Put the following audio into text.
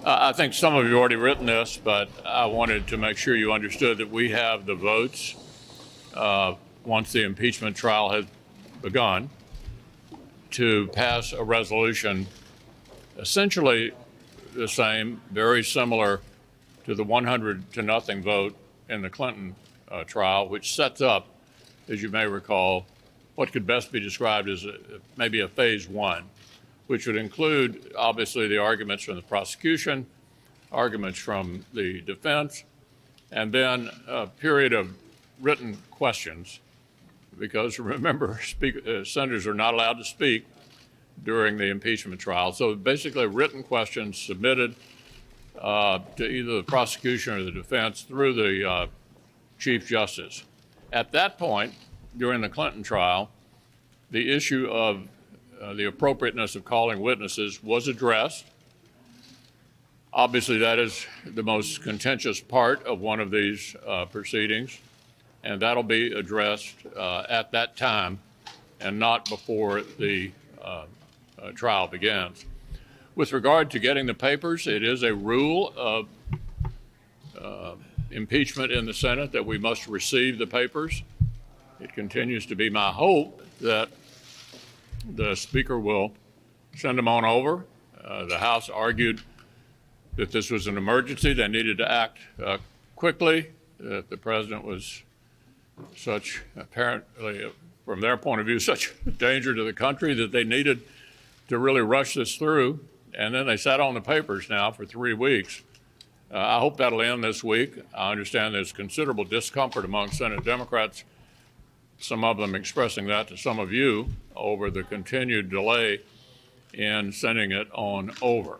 I think some of you have already written this, but I wanted to make sure you understood that we have the votes once the impeachment trial has begun to pass a resolution essentially the same, very similar to the 100-0 vote in the Clinton trial, which sets up, as you may recall, what could best be described as maybe a phase one, which would include, obviously, the arguments from the prosecution, arguments from the defense, and then a period of written questions, because remember, senators are not allowed to speak during the impeachment trial. So basically, written questions submitted to either the prosecution or the defense through the Chief Justice. At that point, during the Clinton trial, the issue of the appropriateness of calling witnesses was addressed. Obviously, that is the most contentious part of one of these proceedings, and that'll be addressed at that time and not before the trial begins. With regard to getting the papers, it is a rule of impeachment in the Senate that we must receive the papers. It continues to be my hope that the Speaker will send them on over. The House argued that this was an emergency. They needed to act quickly, that the President was such, apparently, from their point of view, such a danger to the country that they needed to really rush this through. And then they sat on the papers now for 3 weeks. I hope that'll end this week. I understand there's considerable discomfort among Senate Democrats, some of them expressing that to some of you over the continued delay in sending it on over.